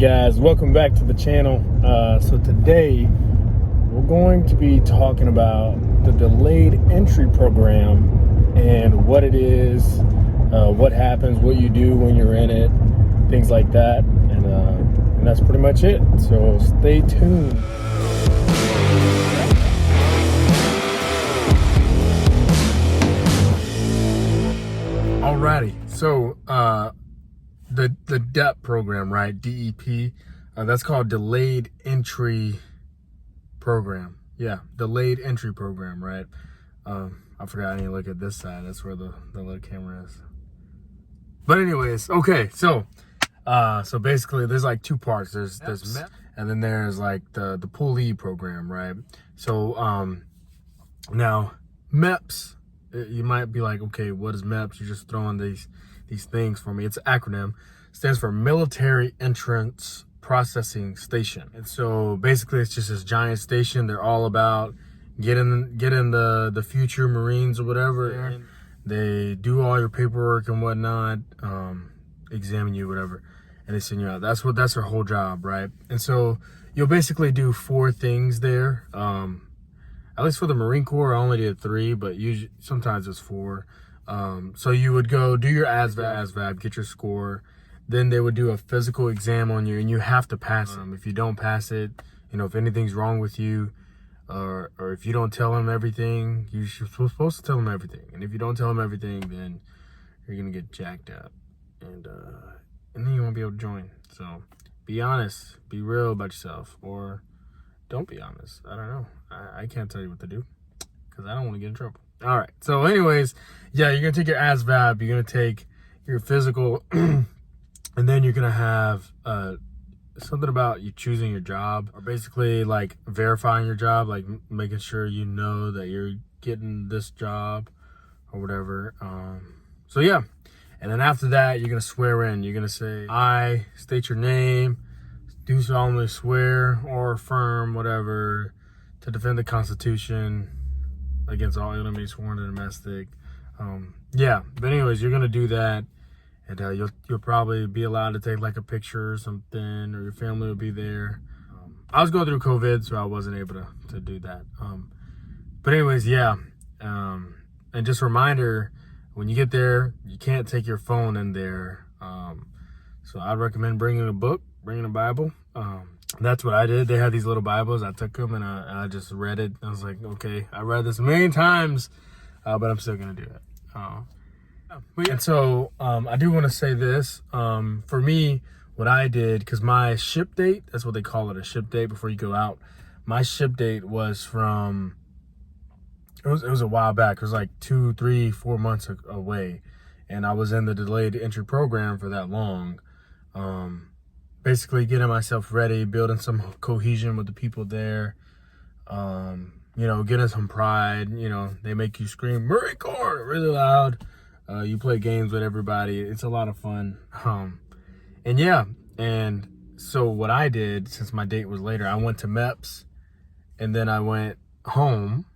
Guys, welcome back to the channel. So today we're going to be talking about the delayed entry program and what it is, what happens, what you do when you're in it, things like that, and that's pretty much it. So stay tuned. Alrighty, so the DEP program, right? DEP, that's called Delayed Entry Program. Yeah, Delayed Entry Program, right? I forgot I need to look at this side. That's where the little camera is. But anyways, okay, so basically there's like two parts. There's MEPS, and then there's like the Pulley program, right? So now MEPS, you might be like, okay, what is MEPS? You're just throwing these things for me. It's an acronym. It stands for Military Entrance Processing Station. And so basically it's just this giant station. They're all about getting the future Marines or whatever. They do all your paperwork and whatnot, examine you, whatever, and they send you out. That's their whole job, right? And so you'll basically do 4 things there. At least for the Marine Corps, I only did 3, but usually sometimes it's 4. So you would go do your ASVAB, get your score. Then they would do a physical exam on you, and you have to pass it. If you don't pass it, if anything's wrong with you, or if you don't tell them everything, you're supposed to tell them everything. And if you don't tell them everything, then you're gonna get jacked up, and then you won't be able to join. So be honest, be real about yourself, or don't be honest. I don't know. I can't tell you what to do because I don't want to get in trouble. All right. So anyways, yeah, you're going to take your ASVAB. You're going to take your physical, and then you're going to have something about you choosing your job, or basically like verifying your job, like making sure you know that you're getting this job or whatever. So yeah. And then after that, you're going to swear in. You're going to say, I state your name, do solemnly swear or affirm, whatever, to defend the Constitution against all enemies, foreign and domestic. Yeah, but anyways, you're gonna do that, and you'll probably be allowed to take like a picture or something, or your family will be there. I was going through COVID, so I wasn't able to do that. But anyways, yeah. And just a reminder, when you get there, you can't take your phone in there. So I'd recommend bringing a book, bringing a Bible. That's what I did. They had these little Bibles. I took them and I just read it. I was like, okay, I read this a million times, but I'm still going to do it. And so I do want to say this. For me, what I did, because my ship date, that's what they call it, a ship date before you go out. My ship date was from, it was a while back. It was like 2, 3, 4 months away. And I was in the delayed entry program for that long. Basically getting myself ready, building some cohesion with the people there, getting some pride. They make you scream Marine Corps really loud. You play games with everybody. It's a lot of fun. And yeah, and so what I did, since my date was later, I went to MEPS, and then I went home,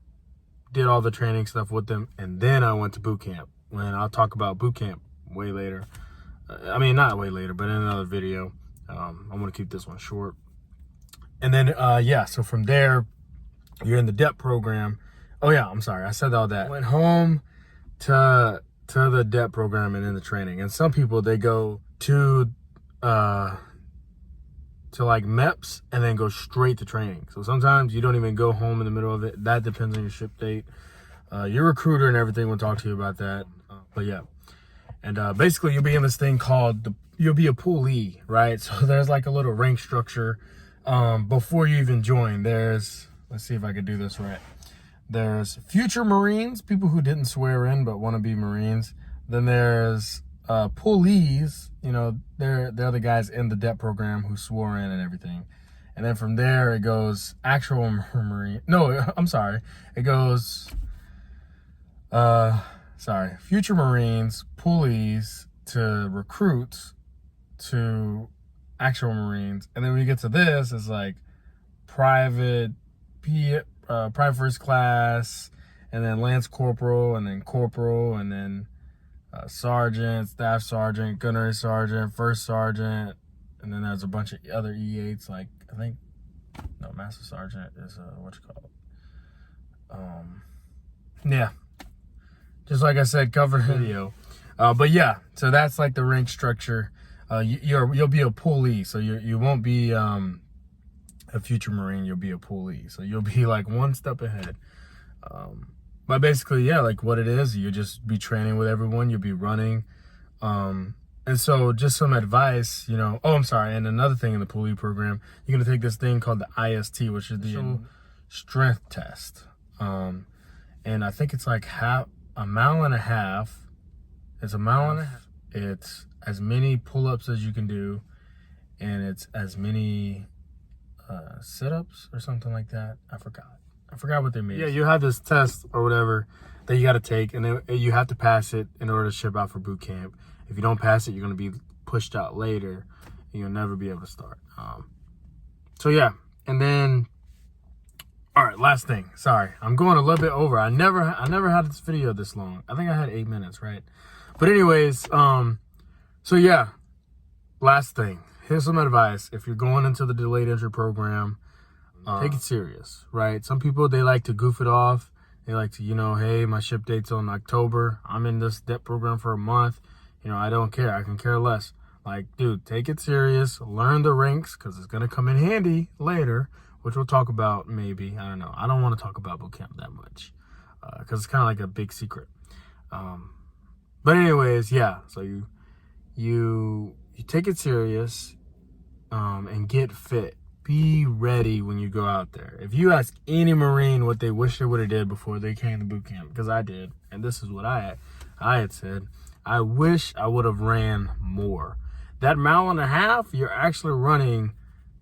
did all the training stuff with them, and then I went to boot camp. And I'll talk about boot camp way later. I mean, not way later, but in another video. I'm going to keep this one short. And then, yeah, so from there, you're in the DEP program. Oh, yeah, I'm sorry. I said all that. Went home to the DEP program and in the training. And some people, they go to like MEPS and then go straight to training. So sometimes you don't even go home in the middle of it. That depends on your ship date. Your recruiter and everything will talk to you about that. But yeah. And basically, you'll be in this thing called you'll be a Pulley, right? So there's like a little rank structure before you even join. Let's see if I can do this right. There's future Marines, people who didn't swear in but want to be Marines. Then there's Pulleys, they're the guys in the DEP program who swore in and everything. And then from there, it goes actual Marine. No, I'm sorry. It goes, future Marines, Pulleys, to recruits, to actual Marines. And then when you get to this, it's like private first class, and then lance corporal, and then corporal, and then sergeant, staff sergeant, gunnery sergeant, first sergeant, And then there's a bunch of other E8s, like, I think, no, Master Sergeant is, what you call it? Yeah. Just like I said, cover video. But yeah, so that's like the rank structure. You'll be a poolee, so you won't be a future Marine. You'll be a poolee, so you'll be like one step ahead. But basically, yeah, like what it is, you'll just be training with everyone. You'll be running, and so just some advice, you know. Oh, I'm sorry. And another thing in the poolee program, you're gonna take this thing called the IST, which is the strength test. And I think it's like a mile and a half. It's a mile and a half. It's as many pull-ups as you can do, and it's as many sit-ups or something like that. I forgot what they made. Yeah, you have this test or whatever that you got to take, and then you have to pass it in order to ship out for boot camp. If you don't pass it, you're going to be pushed out later, and you'll never be able to start. So yeah, and then, all right, last thing. Sorry, I'm going a little bit over. I never had this video this long. I think I had 8 minutes, right? But anyways, so yeah, last thing. Here's some advice. If you're going into the delayed entry program, take it serious, right? Some people, they like to goof it off. They like to, you know, hey, my ship date's on October. I'm in this DEP program for a month. You know, I don't care. I can care less. Like, dude, take it serious. Learn the ranks, because it's going to come in handy later, which we'll talk about maybe. I don't know. I don't want to talk about boot camp that much, because it's kind of like a big secret. But anyways, yeah. So you take it serious, and get fit. Be ready when you go out there. If you ask any Marine what they wish they would have did before they came to boot camp, because I did, and this is what I had said, I wish I would have ran more. That mile and a half, you're actually running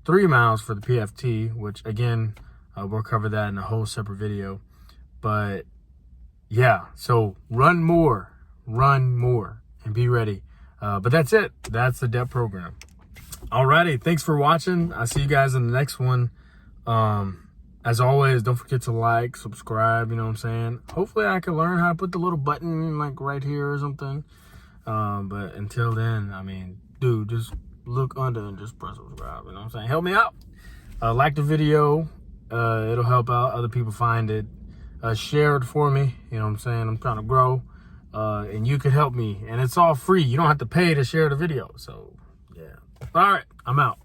3 miles for the PFT, which again, we'll cover that in a whole separate video. But yeah, so run more, and be ready. But that's it. That's the DEP program. Alrighty, thanks for watching. I'll see you guys in the next one. As always, don't forget to like, subscribe, you know what I'm saying? Hopefully I can learn how to put the little button like right here or something. But until then, I mean, dude, just look under and just press subscribe, you know what I'm saying? Help me out. Like the video. It'll help out other people find it. Share it for me, you know what I'm saying? I'm trying to grow. And you could help me. And it's all free. You don't have to pay to share the video. So, yeah. All right, I'm out.